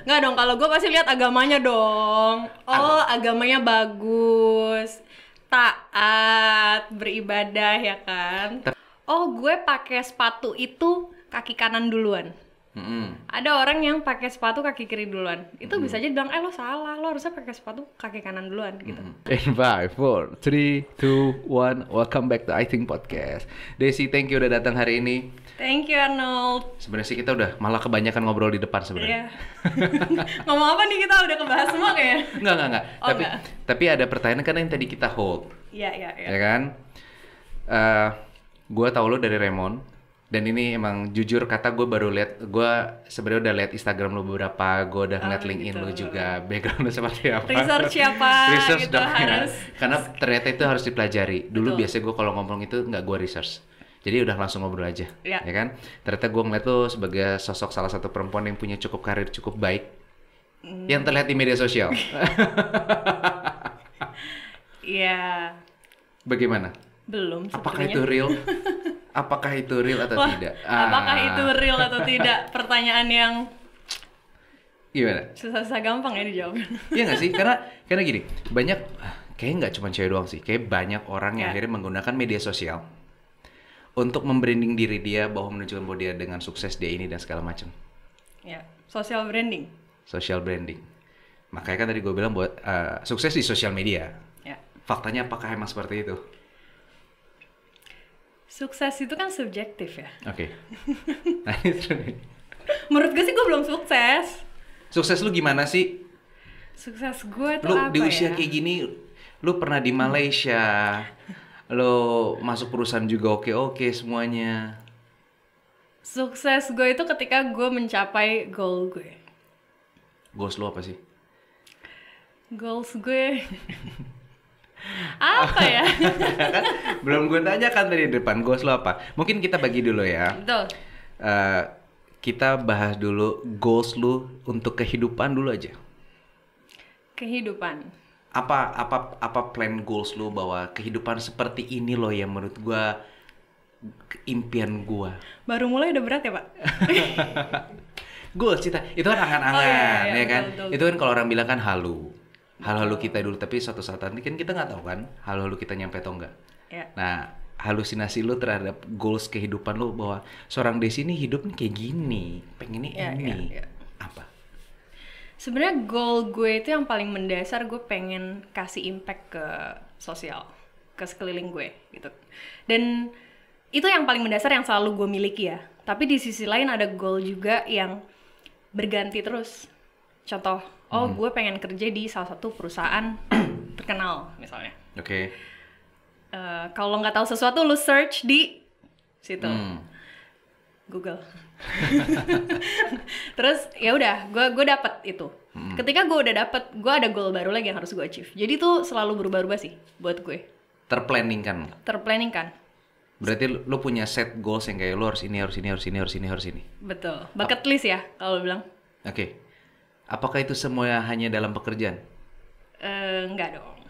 Nggak dong, kalau gue pasti lihat agamanya dong. Oh, agamanya bagus, taat, beribadah ya kan. Oh, gue pakai sepatu itu kaki kanan duluan. Ada orang yang pakai sepatu kaki kiri duluan. Itu bisa aja bilang, lo salah, lo harusnya pakai sepatu kaki kanan duluan gitu. In 5, 4, 3, 2, 1, welcome back to I Think Podcast. Desi, thank you udah datang hari ini. Thank you Arnold. Sebenarnya sih kita udah malah kebanyakan ngobrol di depan sebenarnya. Ngomong apa nih, kita udah kebahas semua kayaknya? Enggak. Oh, tapi ada pertanyaan kan yang tadi kita hold. Iya. Ya kan? Gue tau lo dari Raymond. Dan ini emang jujur kata gue baru lihat, gue sebenarnya udah lihat Instagram lo beberapa, gue udah ngeliat LinkedIn lo juga, background lo seperti apa. Research siapa? Research gitu, dong, harus. Karena ternyata itu harus dipelajari. Dulu Betul. biasanya gue kalau ngomong itu nggak gue research. Jadi udah langsung ngobrol aja, ya kan? Ternyata gue ngeliat lo sebagai sosok salah satu perempuan yang punya cukup karir cukup baik, yang terlihat di media sosial. Iya. Bagaimana? Belum. Apakah sepertinya. itu real? Apakah itu real atau tidak? Apakah itu real atau tidak? Pertanyaan yang gimana? susah-susah gampang ya dijawab. Iya nggak sih? Karena gini, banyak, kayaknya nggak cuma cewek doang sih, kayak banyak orang yang akhirnya menggunakan media sosial untuk membranding diri dia bahwa menunjukkan bahwa dia dengan sukses dia ini dan segala macam. Ya, social branding. Social branding. Makanya kan tadi gue bilang buat sukses di sosial media. Ya. Faktanya apakah emang seperti itu? Sukses itu kan subjektif ya. Oke. Nah, itu nih. Menurut gue sih gue belum sukses. Sukses lu gimana sih? Sukses gue tuh Lu apa di usia ya? kayak gini, lu pernah di Malaysia, lu masuk perusahaan juga oke semuanya. Sukses gue itu ketika gue mencapai goal gue. Goals lu apa sih? Goals gue apa ya? Kan belum gue tanya kan tadi di depan, goals lu apa? Mungkin kita bagi dulu ya. Betul. Kita bahas dulu goals lu untuk kehidupan dulu aja. Kehidupan. Apa plan goals lu bahwa kehidupan seperti ini loh yang menurut gue impian gue. Baru mulai udah berat ya, Pak? Goals cita itu kan angan-angan, iya, ya kan? betul. Itu kan kalau orang bilang kan halu kita dulu, tapi suatu saat nanti kan kita nggak tahu kan halu kita nyampe atau enggak. Ya. Nah, halusinasi lu terhadap goals kehidupan lu bahwa seorang Desi ini hidup nih kayak gini, pengennya ini. Ya. Apa? Sebenarnya goal gue itu yang paling mendasar, gue pengen kasih impact ke sosial, ke sekeliling gue gitu. Dan itu yang paling mendasar yang selalu gue miliki ya. Tapi di sisi lain ada goal juga yang berganti terus. Contoh, gue pengen kerja di salah satu perusahaan terkenal misalnya. Oke. Kalau nggak tahu sesuatu, lu search di situ, Google. Terus ya udah, gue dapet itu. Ketika gue udah dapet, gue ada goal baru lagi yang harus gue achieve. Jadi tuh selalu berubah-ubah sih buat gue. Terplanning kan? Terplanning kan. Berarti lu punya set goals yang kayak lu harus ini. Betul. Bucket list ya kalau bilang. Oke. Apakah itu semua hanya dalam pekerjaan? Enggak dong.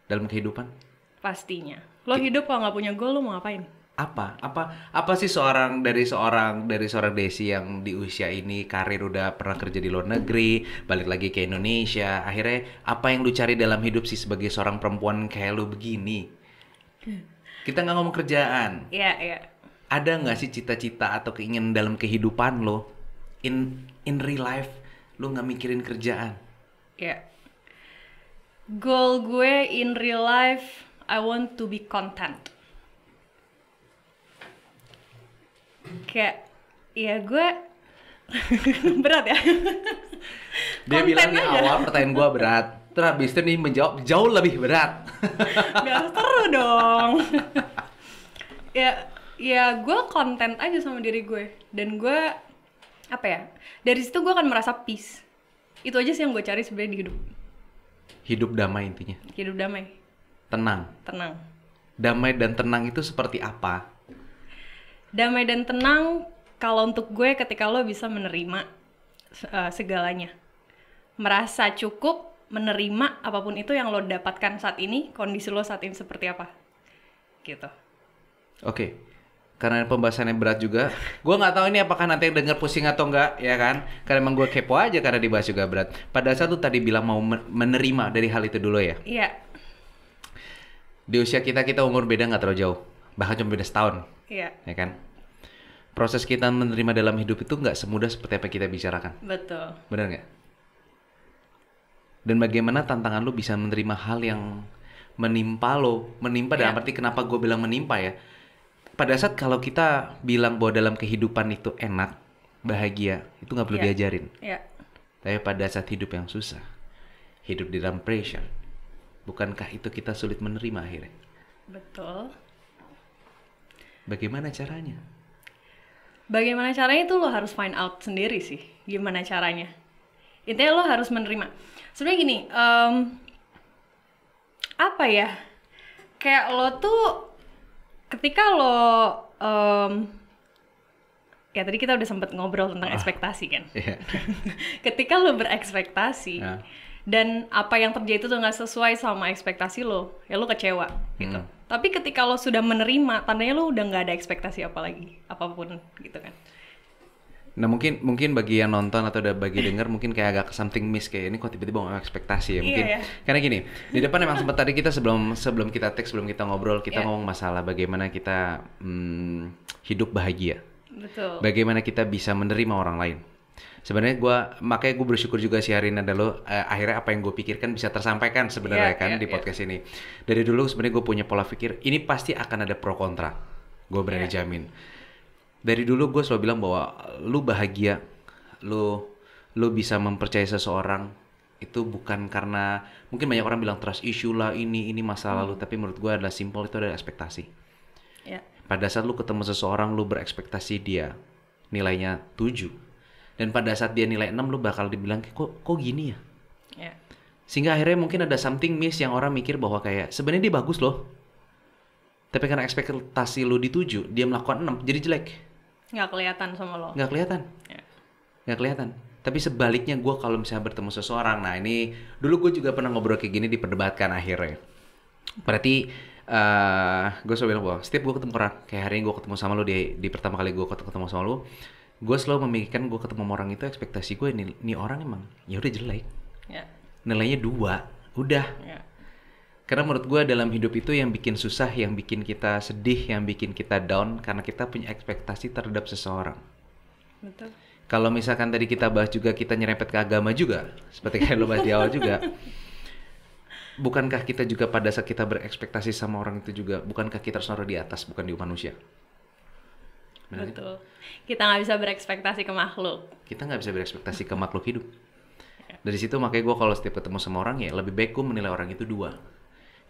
Dalam kehidupan? Pastinya. Lo hidup kalau nggak punya goal, lo mau ngapain? Apa sih seorang Desi yang di usia ini karir udah pernah kerja di luar negeri, balik lagi ke Indonesia, akhirnya apa yang lu cari dalam hidup sih sebagai seorang perempuan kayak lu begini? Kita nggak ngomong kerjaan. Iya. Ada nggak sih cita-cita atau keinginan dalam kehidupan lo in real life lo nggak mikirin kerjaan? Iya. Goal gue in real life, I want to be content. Kayak, ya gue berat ya. Dia Konten bilang di aja. awal pertanyaan gue berat, terus habis itu nih menjawab jauh lebih berat. Biar seru dong. ya gue konten aja sama diri gue. Dan gue, apa ya, dari situ gue akan merasa peace. Itu aja sih yang gue cari sebenarnya di hidup. Hidup damai intinya. Hidup damai, Tenang. Damai dan tenang itu seperti apa? Damai dan tenang kalau untuk gue ketika lo bisa menerima segalanya. Merasa cukup menerima apapun itu yang lo dapatkan saat ini, kondisi lo saat ini seperti apa. Gitu. Oke. karena pembahasannya berat juga. Gue nggak tahu ini apakah nanti yang denger pusing atau enggak, ya kan? Karena emang gue kepo aja karena dibahas juga berat. Pada saat lu tadi bilang mau menerima dari hal itu dulu ya. Iya. Di usia kita umur beda nggak terlalu jauh, bahkan cuma beda setahun. Iya. Ya kan? Proses kita menerima dalam hidup itu nggak semudah seperti apa kita bicarakan. Betul. Benar nggak? Dan bagaimana tantangan lu bisa menerima hal yang menimpa lo, dalam arti kenapa gue bilang menimpa ya. Pada saat kalau kita bilang bahwa dalam kehidupan itu enak, bahagia, itu nggak perlu diajarin. Tapi pada saat hidup yang susah, hidup di dalam pressure, bukankah itu kita sulit menerima akhirnya? Betul. Bagaimana caranya? Bagaimana caranya itu lo harus find out sendiri sih. Gimana caranya? Intinya lo harus menerima. Sebenarnya gini, apa ya? Kayak lo tuh ketika lo ya tadi kita udah sempet ngobrol tentang ekspektasi kan. Ketika lo berekspektasi dan apa yang terjadi itu tuh nggak sesuai sama ekspektasi lo, ya lo kecewa gitu. Tapi ketika lo sudah menerima, tandanya lo udah nggak ada ekspektasi apa lagi, apapun gitu kan. Nah mungkin bagi yang nonton atau udah bagi denger mungkin kayak agak something miss, kayak ini kok tiba-tiba ngomong ekspektasi ya mungkin. Karena gini, di depan emang sempat tadi kita sebelum kita teks, sebelum kita ngobrol, kita ngomong masalah bagaimana kita hidup bahagia. Betul. Bagaimana kita bisa menerima orang lain. Sebenarnya makanya gue bersyukur juga sih hari ini adalah akhirnya apa yang gue pikirkan bisa tersampaikan sebenarnya di podcast ini. Dari dulu sebenarnya gue punya pola pikir ini pasti akan ada pro kontra. Gue berani jamin. Dari dulu gue selalu bilang bahwa lu bahagia, lu bisa mempercayai seseorang itu bukan karena mungkin banyak orang bilang trust issue lah, ini masa lalu, tapi menurut gue adalah simple, itu adalah ekspektasi. Pada saat lu ketemu seseorang, lu berekspektasi dia nilainya 7, dan pada saat dia nilai 6 lu bakal dibilang kok gini ya. Sehingga akhirnya mungkin ada something miss yang orang mikir bahwa kayak sebenarnya dia bagus loh, tapi karena ekspektasi lu di 7, dia melakukan 6, jadi jelek. Nggak kelihatan sama lo. Nggak kelihatan. Tapi sebaliknya gue kalau misalnya bertemu seseorang, nah ini dulu gue juga pernah ngobrol kayak gini, diperdebatkan akhirnya. Berarti gue selalu bilang bahwa setiap gue ketemu orang, kayak hari ini gue ketemu sama lo di pertama kali gue ketemu sama lo, gue selalu memikirkan gue ketemu sama orang itu ekspektasi gue ini orang emang ya udah jelek, nilainya 2, udah. Karena menurut gue dalam hidup itu yang bikin susah, yang bikin kita sedih, yang bikin kita down, karena kita punya ekspektasi terhadap seseorang. Betul. Kalau misalkan tadi kita bahas juga, kita nyerempet ke agama juga, seperti kayak lo bahas di awal juga. Bukankah kita juga pada saat kita berekspektasi sama orang itu juga, bukankah kita harus naruh di atas, bukan di manusia? Benar? Betul. Kita nggak bisa berekspektasi ke makhluk. Kita nggak bisa berekspektasi ke makhluk hidup. Dari situ makanya gue kalau setiap ketemu sama orang ya lebih baik gue menilai orang itu 2.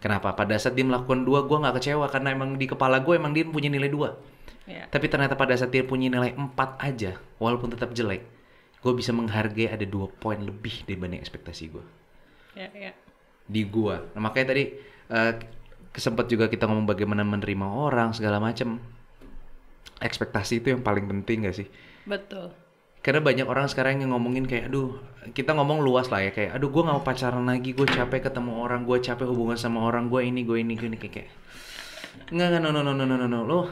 Kenapa? Pada saat dia melakukan 2, gue nggak kecewa karena emang di kepala gue emang dia punya nilai 2. Tapi ternyata pada saat dia punya nilai 4 aja, walaupun tetap jelek, gue bisa menghargai ada 2 poin lebih dibanding ekspektasi gue. Di gue. Nah makanya tadi kesempet juga kita ngomong bagaimana menerima orang segala macam. Ekspektasi itu yang paling penting gak sih? Betul. Karena banyak orang sekarang yang ngomongin kayak, aduh, kita ngomong luas lah ya, kayak, aduh, gue gak mau pacaran lagi, gue capek ketemu orang, gue capek hubungan sama orang, gue ini, kayak, enggak, no, lo,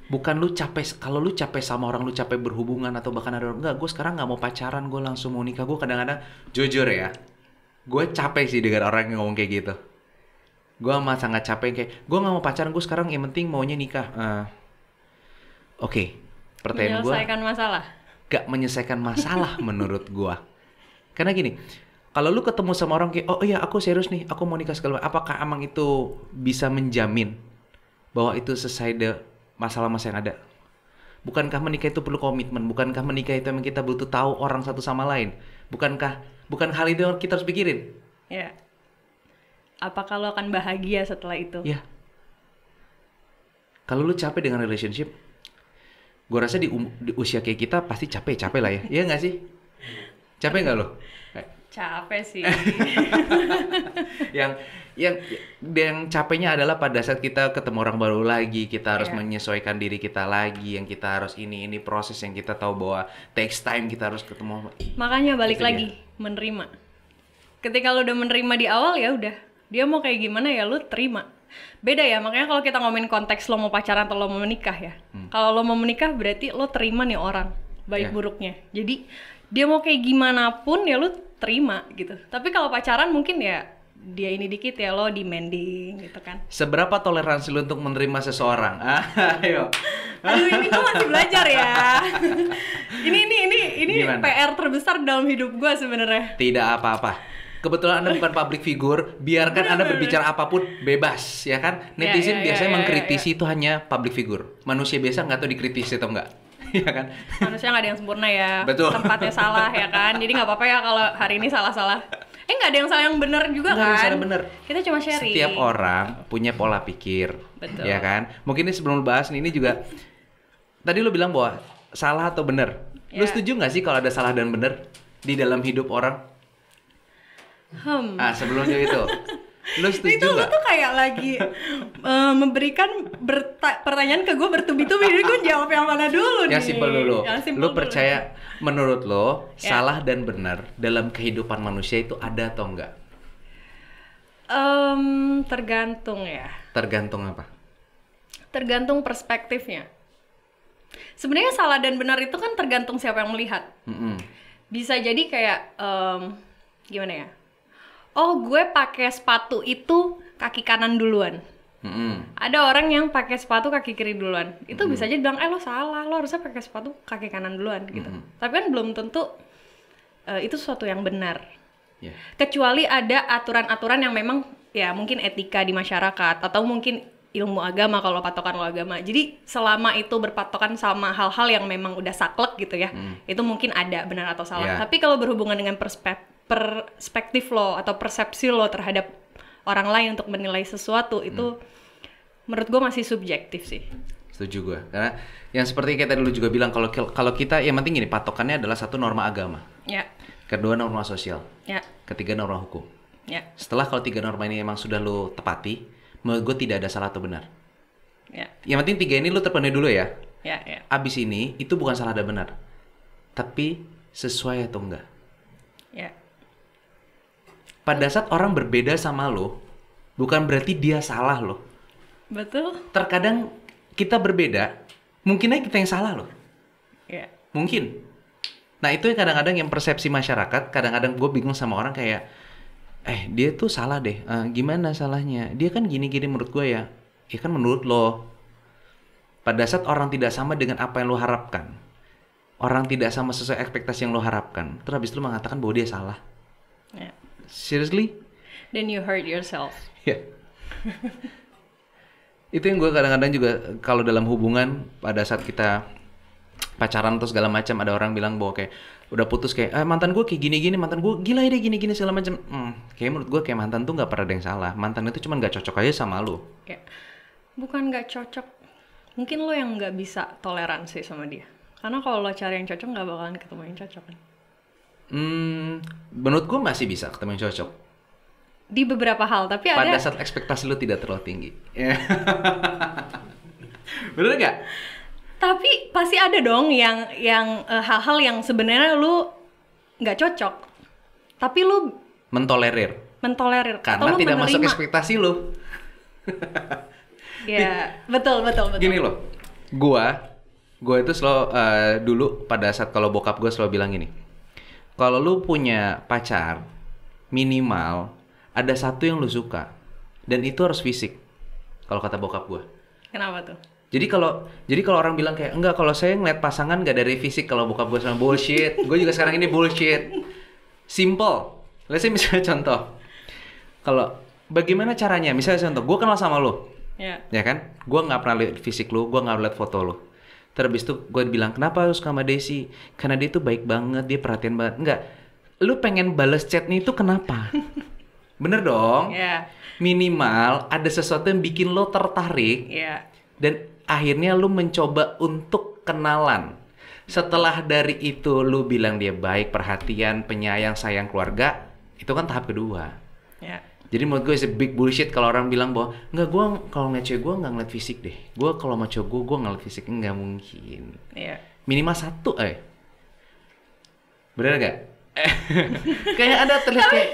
bukan lu capek, kalau lu capek sama orang, lu capek berhubungan, atau bahkan ada orang, enggak, gue sekarang gak mau pacaran, gue langsung mau nikah. Gue kadang-kadang, jujur ya, gue capek sih dengan orang yang ngomong kayak gitu. Gue amat sangat capek, kayak, gue gak mau pacaran, gue sekarang yang penting maunya nikah. Oke, pertanyaan gue, menyelesaikan masalah. Gak menyelesaikan masalah menurut gua. Karena gini, kalau lu ketemu sama orang kayak, oh iya aku serius nih, aku mau nikah segala macam, apakah emang itu bisa menjamin bahwa itu selesai deh masalah-masalah yang ada? Bukankah menikah itu perlu komitmen? Bukankah menikah itu emang kita butuh tahu orang satu sama lain? Bukan hal itu yang kita harus pikirin? Ya. Apakah lo akan bahagia setelah itu? Ya. Kalau lu capek dengan relationship, gue rasa di usia kayak kita pasti capek lah ya. Iya nggak sih? Capek nggak lo? Capek sih. yang capeknya adalah pada saat kita ketemu orang baru lagi, kita harus menyesuaikan diri kita lagi, yang kita harus ini proses yang kita tahu bahwa takes time, kita harus ketemu. Makanya balik lagi menerima. Ketika lo udah menerima di awal ya udah, dia mau kayak gimana ya lo terima. Beda ya, makanya kalau kita ngomongin konteks lo mau pacaran atau lo mau menikah ya. Kalau lo mau menikah berarti lo terima nih orang baik buruknya. Jadi dia mau kayak gimana pun ya lo terima gitu. Tapi kalau pacaran mungkin ya dia ini dikit ya lo demanding gitu kan. Seberapa toleransi lo untuk menerima seseorang? Ayo. Aduh, ini gue masih belajar ya. ini Gimana? PR terbesar dalam hidup gue sebenarnya. Tidak apa-apa. Kebetulan Anda bukan public figure, biarkan Anda berbicara apapun bebas, ya kan? Netizen biasanya mengkritisi itu hanya public figure. Manusia biasa nggak tahu dikritisi atau enggak. Ya kan? Manusia nggak ada yang sempurna ya. Betul. Tempatnya salah ya kan. Jadi nggak apa-apa ya kalau hari ini salah-salah. Nggak ada yang salah yang benar juga Nggak ada kan. salah benar. Kita cuma sharing. Setiap orang punya pola pikir. Betul. Ya kan? Mungkin ini sebelum lu bahas ini juga, tadi lu bilang bahwa salah atau benar. Lu setuju nggak sih kalau ada salah dan benar di dalam hidup orang? Sebelumnya itu, lu setuju itu lu nggak? tuh kayak lagi memberikan pertanyaan ke gue bertubi-tubi, jadi gue jawab yang mana dulu nih? Yang simpel dulu. Yang simple Lu dulu. percaya menurut lo salah dan benar dalam kehidupan manusia itu ada atau enggak? Tergantung ya. Tergantung apa? Tergantung perspektifnya. Sebenarnya salah dan benar itu kan tergantung siapa yang melihat. Bisa jadi kayak gimana ya? Oh, gue pakai sepatu itu kaki kanan duluan. Ada orang yang pakai sepatu kaki kiri duluan. Itu bisa aja bilang, lo salah, lo harusnya pakai sepatu kaki kanan duluan gitu. Tapi kan belum tentu itu sesuatu yang benar. Kecuali ada aturan-aturan yang memang ya mungkin etika di masyarakat atau mungkin ilmu agama kalau patokan lo agama. Jadi selama itu berpatokan sama hal-hal yang memang udah saklek gitu ya, itu mungkin ada benar atau salah. Tapi kalau berhubungan dengan perspektif lo atau persepsi lo terhadap orang lain untuk menilai sesuatu itu menurut gue masih subjektif sih. Setuju gue, karena yang seperti kayak tadi lu juga bilang, kalau kita yang penting ini patokannya adalah satu norma agama, kedua norma sosial, ketiga norma hukum. Setelah kalau tiga norma ini emang sudah lu tepati, menurut gue tidak ada salah atau benar. Yang penting tiga ini lu terpenuhi dulu ya. Abis ini itu bukan salah dan benar, tapi sesuai atau enggak. Pada saat orang berbeda sama lo, bukan berarti dia salah lo. Betul. Terkadang kita berbeda, mungkin aja kita yang salah lo. Mungkin. Nah itu yang kadang-kadang yang persepsi masyarakat, kadang-kadang gue bingung sama orang kayak, dia tuh salah deh, gimana salahnya? Dia kan gini-gini menurut gue ya. Ya kan menurut lo. Pada saat orang tidak sama dengan apa yang lo harapkan, orang tidak sama sesuai ekspektasi yang lo harapkan, terus habis itu lo mengatakan bahwa dia salah. Seriously? Then you hurt yourself. Itu yang gue kadang-kadang juga kalau dalam hubungan pada saat kita pacaran atau segala macam, ada orang bilang bahwa kayak udah putus kayak mantan gue kayak gini-gini, mantan gue gila deh gini-gini segala macam. Kayak menurut gue kayak mantan tuh nggak pernah ada yang salah. Mantan itu cuma nggak cocok aja sama lo. Bukan nggak cocok, mungkin lo yang nggak bisa toleransi sama dia. Karena kalau lo cari yang cocok nggak bakalan ketemu yang cocok kan. Menurut gue masih bisa ketemu yang cocok di beberapa hal, tapi pada ada saat ekspektasi lu tidak terlalu tinggi. Bener nggak? Tapi pasti ada dong yang hal-hal yang sebenarnya lu nggak cocok, tapi lu mentolerir atau karena lu tidak menerima. masuk ekspektasi lu. Betul. Gini loh, gua itu selalu dulu pada saat kalau bokap gue selalu bilang gini, kalau lu punya pacar minimal ada satu yang lu suka dan itu harus fisik. Kalau kata bokap gue. Kenapa tuh? Jadi kalau orang bilang kayak enggak, kalau saya ngeliat pasangan nggak dari fisik, kalau bokap gue sama bullshit. Gue juga sekarang ini bullshit. Simple. Let's say misalnya contoh, kalau bagaimana caranya? Misalnya contoh, gue kenal sama lo, ya kan? Gue nggak pernah lihat fisik lo, gue nggak lihat foto lo. Terus itu gue bilang, kenapa harus sama Desi? Karena dia tuh baik banget, dia perhatian banget. Enggak, lu pengen bales chatnya itu kenapa? Bener dong? Minimal ada sesuatu yang bikin lo tertarik. Dan akhirnya lu mencoba untuk kenalan. Setelah dari itu lu bilang dia baik, perhatian, penyayang, sayang keluarga, itu kan tahap kedua. Jadi menurut gue it's a big bullshit kalau orang bilang bahwa enggak, gue kalau ngeliat cewek gue nggak ngeliat fisik deh. Gue kalau sama cowok gue ngeliat fisik, nggak mungkin. Minimal satu, bener nggak? Kayak ada terlihat kayak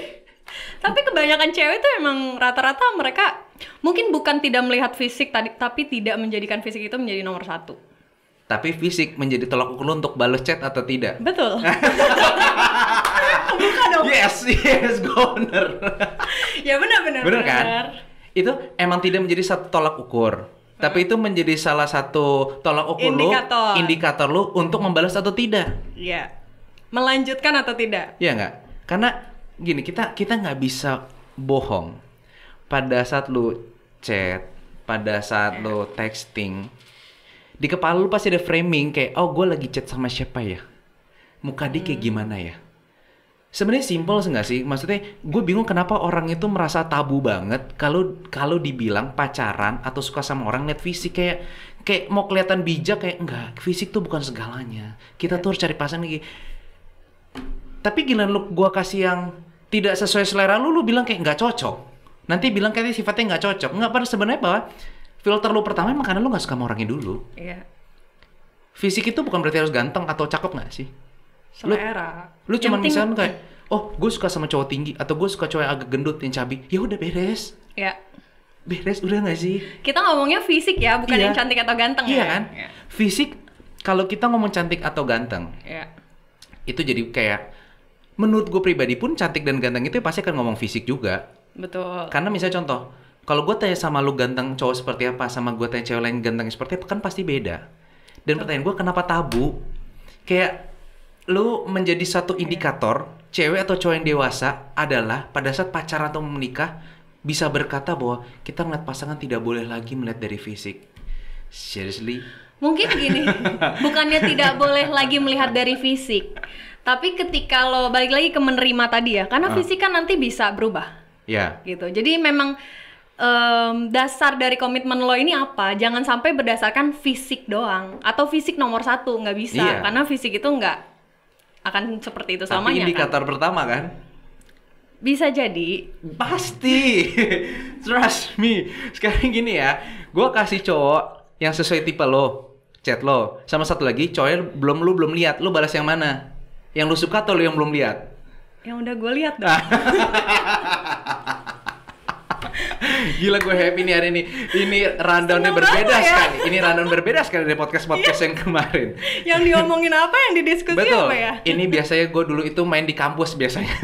Tapi kebanyakan cewek tuh emang rata-rata mereka mungkin bukan tidak melihat fisik tapi tidak menjadikan fisik itu menjadi nomor satu. Tapi fisik menjadi tolak ukur lu untuk balas chat atau tidak? Betul. Bukan dong. Yes, gue bener. Ya benar. Bener kan? Itu emang tidak menjadi satu tolak ukur. Tapi itu menjadi salah satu tolak ukur indikator lu untuk membalas atau tidak. Iya. Melanjutkan atau tidak? Iya nggak? Karena gini, kita nggak bisa bohong. Pada saat lu chat, pada saat lu texting, di kepala lu pasti ada framing kayak, oh gue lagi chat sama siapa ya? Muka dia kayak gimana ya? Sebenarnya simpel nggak sih? Maksudnya gue bingung kenapa orang itu merasa tabu banget kalau dibilang pacaran atau suka sama orang lihat fisik, kayak mau kelihatan bijak, kayak enggak, fisik tuh bukan segalanya. Kita tuh harus cari pasangan lagi. Tapi gila lu gue kasih yang tidak sesuai selera lu bilang kayak nggak cocok. Nanti bilang kayak sifatnya nggak cocok. Nggak, pada sebenarnya bahwa filter lu pertama emang karena lu nggak suka sama orangnya dulu. Iya. Fisik itu bukan berarti harus ganteng atau cakep nggak sih? Selera. Lu cuma misalnya kayak, oh gue suka sama cowok tinggi atau gue suka cowok yang agak gendut yang cabi, ya udah beres. Ya. Beres udah nggak sih? Kita ngomongnya fisik ya, bukan yang cantik atau ganteng. Iya ya? kan? Ya. Fisik, kalau kita ngomong cantik atau ganteng, itu jadi kayak, menurut gue pribadi pun cantik dan ganteng itu pasti akan ngomong fisik juga. Betul. Karena misalnya contoh, kalau gue tanya sama lu ganteng cowok seperti apa, sama gue tanya cewek lain ganteng seperti apa, kan pasti beda. Dan pertanyaan gue, kenapa tabu? Kayak lu menjadi satu indikator cewek atau cowok yang dewasa adalah pada saat pacaran atau menikah bisa berkata bahwa kita ngeliat pasangan tidak boleh lagi melihat dari fisik. Seriously? Mungkin gini, bukannya tidak boleh lagi melihat dari fisik, tapi ketika lo balik lagi ke menerima tadi ya, karena fisik kan nanti bisa berubah. Ya. Gitu. Jadi memang dasar dari komitmen lo ini apa? Jangan sampai berdasarkan fisik doang atau fisik nomor satu, nggak bisa. Iya. Karena fisik itu nggak akan seperti itu selamanya. Tapi indikator kan? pertama kan? Bisa jadi. Pasti. Trust me. Sekarang gini ya, gue kasih cowok yang sesuai tipe lo, chat lo, sama satu lagi cowoknya belum lihat, lo balas yang mana? Yang lo suka atau lo yang belum lihat? Yang udah gue lihat dong. Gila gue happy nih hari ini. Ini rundownnya berbeda sekali. Ini rundown berbeda sekali dari podcast yang kemarin. Yang diomongin apa, yang didiskusi Betul. apa ya? Ini biasanya gue dulu itu main di kampus biasanya.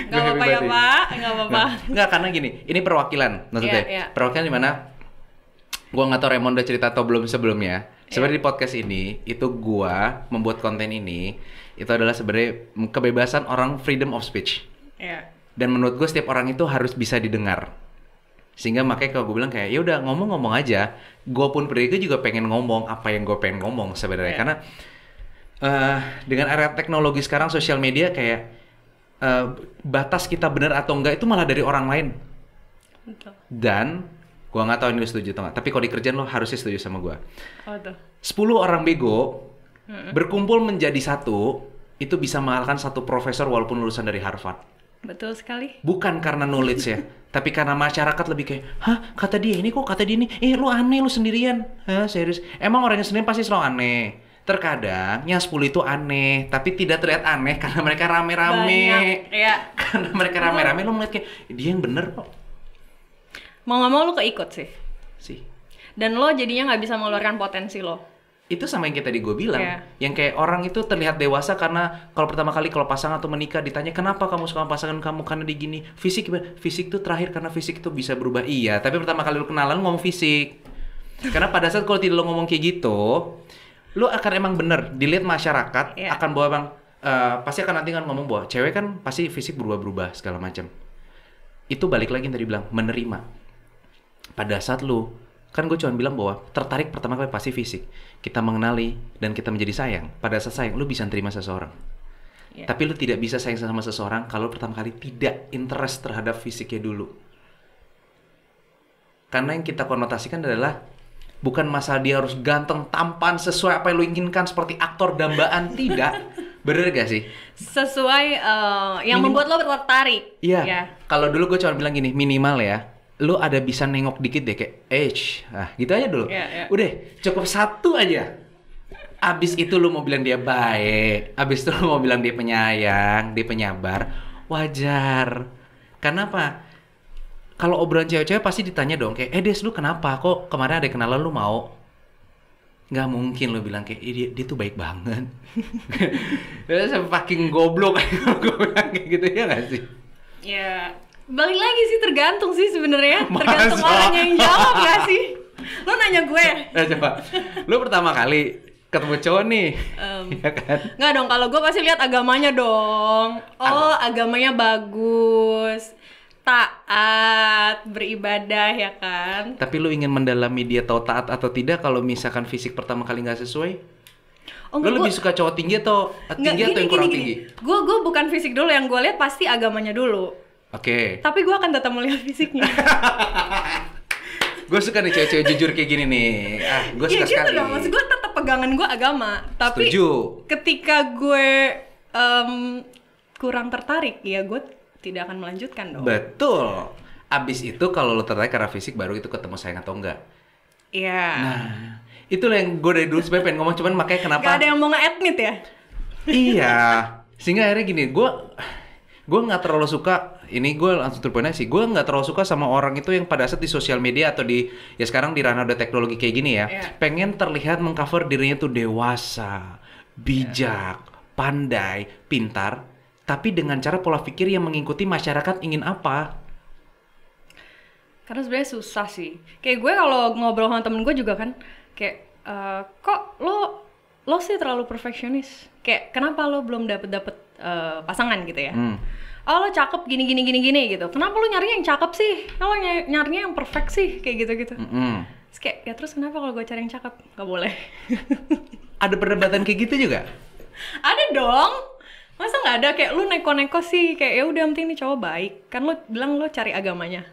Gak apa-apa ya Pak, gak apa-apa. Nggak, karena gini, ini perwakilan maksudnya. Perwakilan di mana? Gue nggak tahu Raymond udah cerita atau belum sebelumnya. Sebenarnya di podcast ini, itu gue membuat konten ini, itu adalah sebenarnya kebebasan orang, freedom of speech. Iya. Dan menurut gue setiap orang itu harus bisa didengar. Sehingga makanya kalau gue bilang kayak, ya udah ngomong-ngomong aja. Gue pun pribadi juga pengen ngomong apa yang gue pengen ngomong sebenarnya. Karena dengan era teknologi sekarang, sosial media kayak batas kita benar atau enggak itu malah dari orang lain. Betul. Dan gue nggak tahu ini lu setuju atau nggak. Tapi kalau di kerjaan lo harusnya setuju sama gue. Oh tuh. 10 orang bego berkumpul menjadi satu, itu bisa mengalahkan satu profesor walaupun lulusan dari Harvard. Betul sekali. Bukan karena knowledge ya, tapi karena masyarakat lebih kayak, hah kata dia ini kok, kata dia ini, lu aneh lu sendirian. Hah serius? Emang orangnya sendirian pasti selalu aneh. Terkadang yang 10 itu aneh, tapi tidak terlihat aneh karena mereka rame-rame. Iya. Karena mereka rame-rame, lu melihat kayak, dia yang bener kok. Mau nggak mau lu keikut sih. Sih. Dan lo jadinya nggak bisa mengeluarkan potensi lo. Itu sama yang kayak tadi gue bilang, yang kayak orang itu terlihat dewasa karena kalau pertama kali kalau pasangan atau menikah ditanya kenapa kamu suka sama pasangan kamu, karena dia gini. Fisik tuh terakhir karena fisik itu bisa berubah. Iya, tapi pertama kali lu kenalan ngomong fisik. Karena pada saat kalau tidak lu ngomong kayak gitu, lu akan emang bener dilihat masyarakat akan bawa bang pasti akan nanti kan ngomong bahwa cewek kan pasti fisik berubah-berubah segala macam. Itu balik lagi yang tadi bilang menerima. Pada saat lu kan gue cuma bilang bahwa tertarik pertama kali pasti fisik. Kita mengenali dan kita menjadi sayang. Pada saat sayang, lu bisa terima seseorang. Tapi lu tidak bisa sayang sama seseorang kalau pertama kali tidak interest terhadap fisiknya dulu. Karena yang kita konotasikan adalah bukan masalah dia harus ganteng, tampan, sesuai apa yang lu inginkan seperti aktor dambaan. Tidak. Bener gak sih? Sesuai yang membuat lo tertarik. Iya. Kalau dulu gue cuma bilang gini, minimal ya, lu ada bisa nengok dikit deh kayak nah gitu aja dulu. Udah cukup satu aja, Abis itu lu mau bilang dia baik, abis itu lu mau bilang dia penyayang, dia penyabar, wajar. Kenapa? Kalau obrolan cewek-cewek pasti ditanya dong kayak, Des lu kenapa? Kok kemarin ada kenalan lu mau? Nggak mungkin lu bilang kayak, dia tuh baik banget. Dia fucking goblok gue bilang kayak gitu ya nggak sih? Ya, balik lagi sih tergantung sih sebenarnya. Tergantung Masa? orangnya yang jawab nggak sih? Lo nanya gue. Nah coba, lu pertama kali ketemu cowok nih, ya kan? Nggak dong, kalau gue pasti lihat agamanya dong. Oh, agamanya bagus, taat, beribadah ya kan. Tapi lu ingin mendalami dia tahu taat atau tidak kalau misalkan fisik pertama kali nggak sesuai? Oh, Lu lebih suka cowok tinggi atau yang kurang tinggi? Gue bukan fisik dulu, yang gue lihat pasti agamanya dulu. Oke. Tapi gue akan tetap melihat fisiknya. Gue suka nih cewek-cewek jujur kayak gini nih. Gue Iya suka gitu sekali. dong, maksud gue tetap pegangan gue agama. Tapi Setuju. ketika gue kurang tertarik, ya gue tidak akan melanjutkan dong. Betul. Abis itu kalau lu tertarik karena fisik baru itu ketemu sayang atau enggak. Iya. Nah, itulah yang gue dari dulu sebenarnya pengen ngomong, cuman makanya kenapa? Gak ada yang mau nge-admit ya? Iya. Sehingga akhirnya gini, gue nggak terlalu suka. Ini gue langsung terpoint sih. Gue nggak terlalu suka sama orang itu yang pada saat di sosial media atau di ya sekarang di ranah udah teknologi kayak gini ya, pengen terlihat mengcover dirinya tuh dewasa, bijak, pandai, pintar, tapi dengan cara pola pikir yang mengikuti masyarakat ingin apa. Karena sebenarnya susah sih. Kayak gue kalau ngobrol sama temen gue juga kan, kayak kok lo sih terlalu perfeksionis. Kayak kenapa lo belum dapet pasangan gitu ya? Oh lo cakep gini gitu. Kenapa lo nyarinya yang cakep sih? Lo nyarinya yang perfect sih kayak gitu. Terus kayak ya terus kenapa kalau gue cari yang cakep? Gak boleh. Ada perdebatan kayak gitu juga? Ada dong. Masa nggak ada kayak lu neko-neko sih kayak ya udah penting nih cowok baik. Kan lo bilang lo cari agamanya.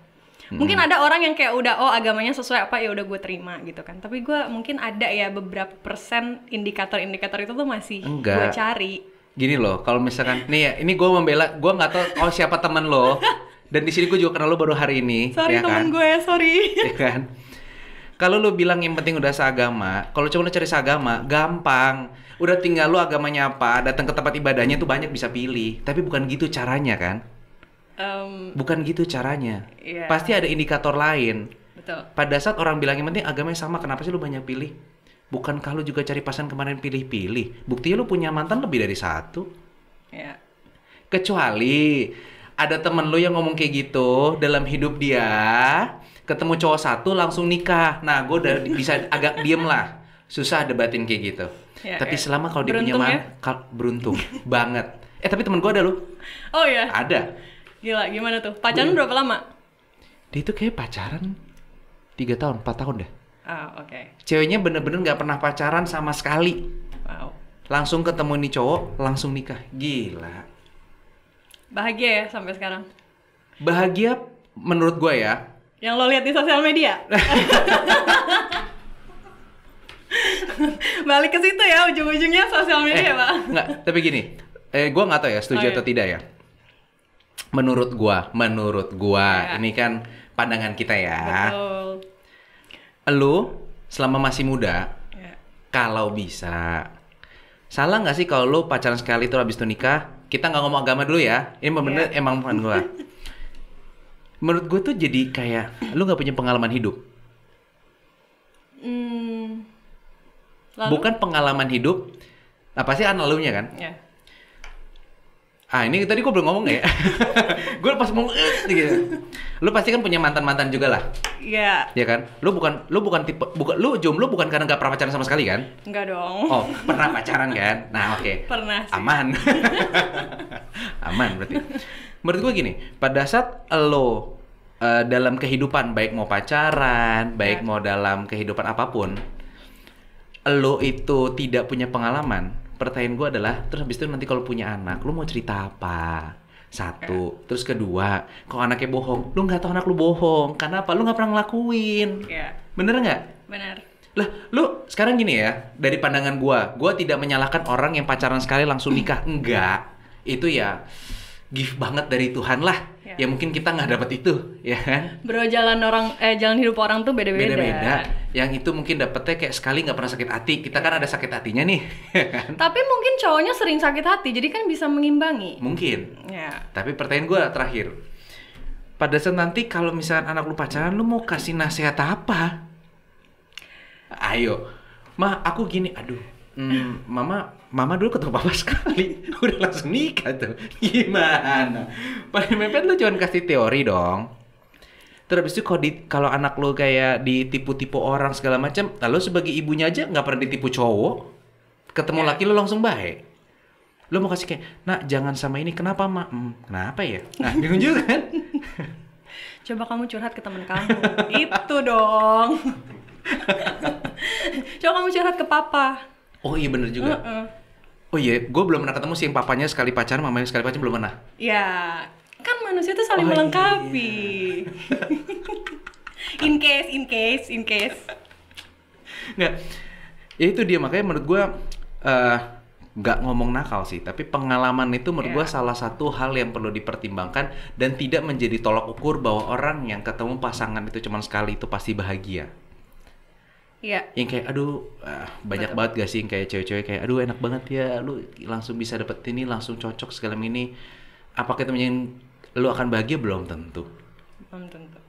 Mungkin ada orang yang kayak udah agamanya sesuai apa ya udah gue terima gitu kan. Tapi gue mungkin ada ya beberapa persen indikator-indikator itu tuh masih gue cari. Gini loh, kalau misalkan nih ya, ini gue membela, gue nggak tahu siapa teman lo, dan di sini gue juga kenal lo baru hari ini. Sorry ya temen kan? gue, sorry. Ya kan? Kalau lo bilang yang penting udah seagama, kalau cuma lo cari seagama, gampang. Udah tinggal lo agamanya apa, datang ke tempat ibadahnya tuh banyak bisa pilih. Tapi bukan gitu caranya kan? Bukan gitu caranya. Yeah. Pasti ada indikator lain. Betul. Pada saat orang bilang yang penting agamanya sama, kenapa sih lo banyak pilih? Bukankah lu juga cari pasangan kemarin pilih-pilih? Buktinya lu punya mantan lebih dari satu. Ya. Kecuali ada temen lu yang ngomong kayak gitu, dalam hidup dia ketemu cowok satu langsung nikah. Nah, gue udah bisa agak diem lah. Susah debatin kayak gitu. Ya, tapi ya. selama kalau dia punya beruntung banget. Tapi temen gue ada lu. Oh ya? Ada. Gila, gimana tuh? Pacaran berapa lama? Dia tuh kayak pacaran 3 tahun, 4 tahun deh. Oke. Ceweknya bener-bener gak pernah pacaran sama sekali. Wow. Langsung ketemu nih cowok, langsung nikah. Gila. Bahagia ya sampai sekarang? Bahagia menurut gue ya. Yang lo lihat di sosial media? Balik ke situ ya, ujung-ujungnya sosial media, Pak. Enggak, tapi gini. Gue gak tahu ya, setuju atau tidak ya. Menurut gua, ya. Ini kan pandangan kita ya. Betul. Lu selama masih muda, kalau bisa, salah nggak sih kalau lu pacaran sekali tuh habis itu nikah? Kita nggak ngomong agama dulu ya. Ini bener emang bukan gua. Menurut gua tuh jadi kayak lu nggak punya pengalaman hidup. Lalu? Bukan pengalaman hidup. Nah pasti kan lalunya kan? Ya. Ini tadi gue belum ngomong ya. Gue pas ngomong gitu. Lu pasti kan punya mantan-mantan juga lah. Iya. Ya kan? Lu bukan tipe jomblo bukan karena gak pernah pacaran sama sekali kan? Enggak dong. Oh, pernah pacaran kan? Nah, oke. Pernah sih. Aman. Aman berarti. Menurut gue gini, pada saat lo dalam kehidupan baik mau pacaran, baik mau dalam kehidupan apapun, lo itu tidak punya pengalaman. Pertanyaan gue adalah, terus habis itu nanti kalau punya anak, lu mau cerita apa? Satu, terus kedua, kalau anaknya bohong, lu nggak tahu anak lu bohong, karena apa? Lu nggak pernah ngelakuin, bener nggak? Bener. Lah, lu sekarang gini ya, dari pandangan gue tidak menyalahkan orang yang pacaran sekali langsung nikah, enggak, itu ya gift banget dari Tuhan lah, ya mungkin kita nggak dapat itu, ya kan? Bro, jalan hidup orang tuh beda-beda. Yang itu mungkin dapetnya kayak sekali nggak pernah sakit hati. Kita kan ada sakit hatinya nih. Tapi mungkin cowoknya sering sakit hati, jadi kan bisa mengimbangi. Mungkin. Ya. Tapi pertanyaan gue terakhir. Pada saat nanti kalau misalnya anak lu pacaran, lu mau kasih nasihat apa? Ayo. Ma, aku gini, aduh. Mama dulu ketemu papa sekali. Udah langsung nikah tuh. Gimana? Paling mepet lu cuma kasih teori dong. Terus habis itu kalau anak lu kayak ditipu-tipu orang segala macam, lalu sebagai ibunya aja nggak pernah ditipu cowok, ketemu laki lu langsung baik. Lu mau kasih kayak, nak jangan sama ini, kenapa mak? Kenapa ya? Nah, bingung juga kan? Coba kamu curhat ke teman kamu. Itu dong. Coba kamu curhat ke papa. Oh iya bener juga. Oh iya, gue belum pernah ketemu sih yang papanya sekali pacaran, mamanya sekali pacaran belum pernah. Ya, kan manusia tuh saling melengkapi. In case. Nggak, ya itu dia, makanya menurut gue nggak ngomong nakal sih, tapi pengalaman itu menurut gue salah satu hal yang perlu dipertimbangkan dan tidak menjadi tolak ukur bahwa orang yang ketemu pasangan itu cuma sekali itu pasti bahagia. Iya. Yang kayak aduh banyak banget gak sih yang kayak cewek-cewek kayak aduh enak banget ya, lu langsung bisa dapet ini, langsung cocok segala ini. Apakah itu menjadi lu akan bahagia? Belum tentu. Belum tentu.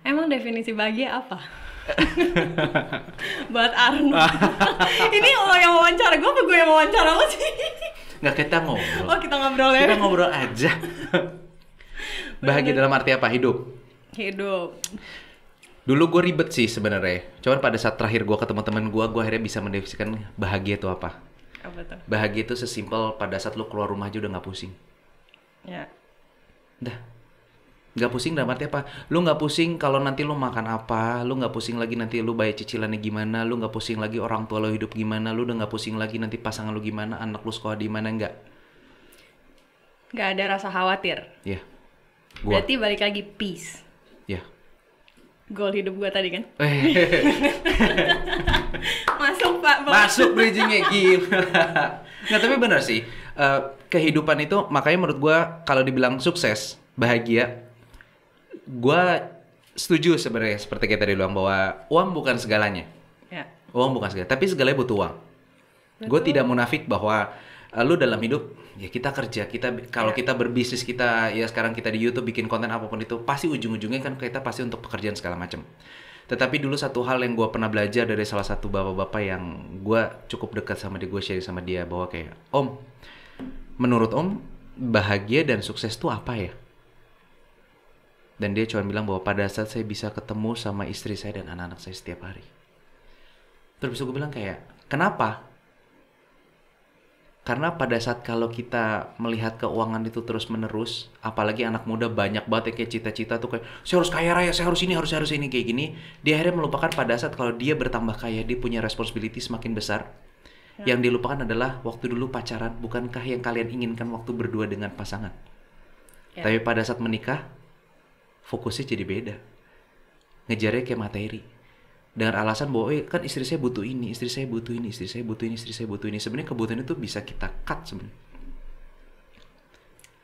Emang definisi bahagia apa? Buat Arno. Ini lo yang wawancara gue apa gue yang wawancara lo sih? Nggak, kita ngobrol. Oh, kita ngobrol ya? Kita ngobrol aja. Bahagia dalam arti apa? Hidup. Dulu gue ribet sih sebenarnya. Cuman pada saat terakhir gue ketemu teman gue akhirnya bisa mendefinisikan bahagia itu apa. Apa tuh? Bahagia itu sesimpel pada saat lu keluar rumah aja udah nggak pusing. Ya. Dah. Nggak pusing dalam arti apa? Lu nggak pusing kalau nanti lu makan apa, lu nggak pusing lagi nanti lu bayar cicilannya gimana, lu nggak pusing lagi orang tua lu hidup gimana, lu udah nggak pusing lagi nanti pasangan lu gimana, anak lu sekolah di mana, nggak. Nggak ada rasa khawatir. Ya. Berarti balik lagi peace. Ya. Goal hidup gua tadi kan? Masuk Pak. Masuk bridgingnya gila. Nggak, tapi benar sih. Kehidupan itu makanya menurut gua kalau dibilang sukses, bahagia, gua setuju sebenarnya seperti kita tadi bilang bahwa uang bukan segalanya. Ya. Uang bukan segalanya, tapi segalanya butuh uang. Gue tidak munafik bahwa lu dalam hidup ya kita kerja, kalau kita berbisnis, kita ya sekarang kita di YouTube bikin konten apapun itu pasti ujung-ujungnya kan kita pasti untuk pekerjaan segala macam. Tetapi dulu satu hal yang gue pernah belajar dari salah satu bapak-bapak yang gue cukup dekat sama dia, gue share sama dia bahwa kayak, Om, menurut Om bahagia dan sukses itu apa ya? Dan dia cuma bilang bahwa pada saat saya bisa ketemu sama istri saya dan anak-anak saya setiap hari. Terus gue bilang kayak, kenapa? Karena pada saat kalau kita melihat keuangan itu terus menerus, apalagi anak muda banyak banget yang kayak cita-cita tuh kayak, saya harus kaya raya, saya harus ini kayak gini. Dia akhirnya melupakan pada saat kalau dia bertambah kaya, dia punya responsibility semakin besar. Yang dilupakan adalah waktu dulu pacaran, bukankah yang kalian inginkan waktu berdua dengan pasangan? Tapi pada saat menikah, fokusnya jadi beda. Ngejarnya kayak materi. Dengan alasan bahwa kan istri saya butuh ini, istri saya butuh ini, istri saya butuh ini, istri saya butuh ini. Sebenarnya kebutuhan itu bisa kita cut sebenarnya.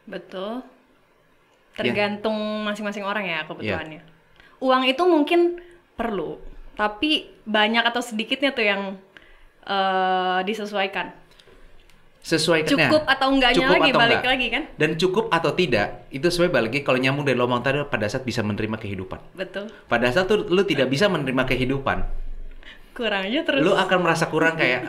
Betul. Tergantung masing-masing orang ya kebutuhannya. Uang itu mungkin perlu, tapi banyak atau sedikitnya tuh yang disesuaikan. Sesuaikan. Cukup atau enggaknya lagi, balik lagi kan? Dan cukup atau tidak, itu sebenarnya balik lagi kalau nyambung dari lomang tadi pada saat bisa menerima kehidupan. Betul. Pada saat tuh lu tidak bisa menerima kehidupan, kurang aja terus. Lu akan merasa kurang kayak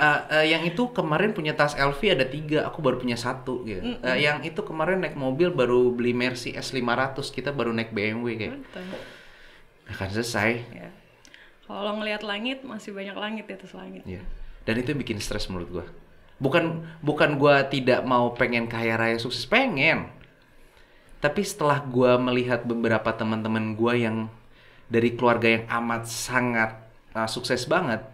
yang itu kemarin punya tas LV ada 3, aku baru punya 1 gitu. Yang itu kemarin naik mobil baru beli Mercy S500, kita baru naik BMW kayak. Betul. Akan selesai. Ya. Kalau ngelihat langit masih banyak langit di atas langit. Ya. Dan itu yang bikin stres menurut gua. Bukan gua tidak mau pengen kaya raya sukses, pengen. Tapi setelah gua melihat beberapa teman-teman gua yang dari keluarga yang amat sangat sukses banget,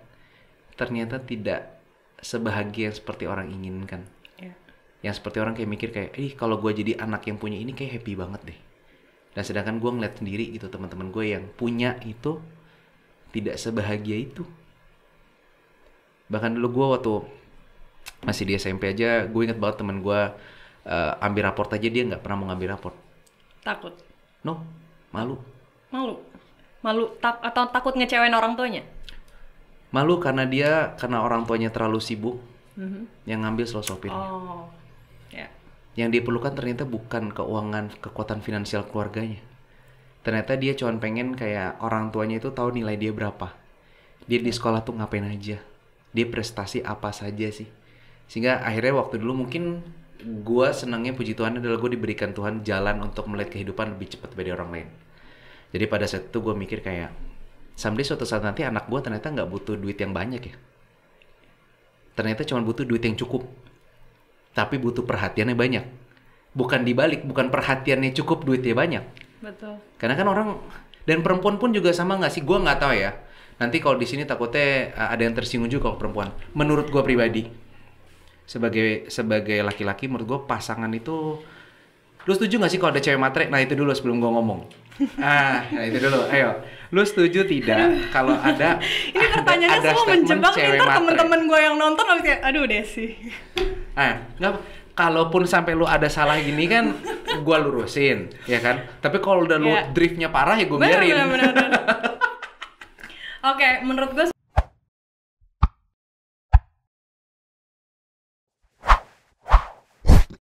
ternyata tidak sebahagia seperti orang inginkan. Yeah. Yang seperti orang kayak mikir kayak, kalau gua jadi anak yang punya ini kayak happy banget deh. Dan sedangkan gua ngeliat sendiri gitu teman-teman gue yang punya itu tidak sebahagia itu. Bahkan dulu gua waktu masih di SMP aja, gue inget banget temen gue ambil raport aja dia nggak pernah mau ngambil raport. Takut? No, malu. Atau takut ngecewain orang tuanya? Malu karena orang tuanya terlalu sibuk, yang ngambil selalu sopirnya. Oh, ya. Yang diperlukan ternyata bukan kekuatan finansial keluarganya. Ternyata dia cuma pengen kayak orang tuanya itu tahu nilai dia berapa. Dia di sekolah tuh ngapain aja. Dia prestasi apa saja sih. Sehingga akhirnya waktu dulu mungkin gue senangnya puji Tuhan adalah gue diberikan Tuhan jalan untuk melihat kehidupan lebih cepat dari orang lain. Jadi pada saat itu gue mikir kayak, someday suatu saat nanti anak gue ternyata nggak butuh duit yang banyak ya. Ternyata cuma butuh duit yang cukup. Tapi butuh perhatiannya banyak. Bukan dibalik, bukan perhatiannya cukup, duitnya banyak. Betul. Karena kan orang, dan perempuan pun juga sama nggak sih? Gue nggak tahu ya. Nanti kalau di sini takutnya ada yang tersinggung juga kalau perempuan. Menurut gue pribadi, sebagai laki-laki, menurut gue pasangan itu, lu setuju nggak sih kalau ada cewek matre? Nah itu dulu sebelum gue ngomong. Nah itu dulu. Ayo, lu setuju tidak kalau ada Ini pertanyaannya ada semua statement menjebak cewek nih, matre? temen-temen gue yang nonton habis kayak, aduh Desi. Nggak, kalaupun sampai lu ada salah gini kan, gue lurusin, ya kan? Tapi kalau udah lu driftnya parah ya gue biarin. Benar. Oke, menurut gue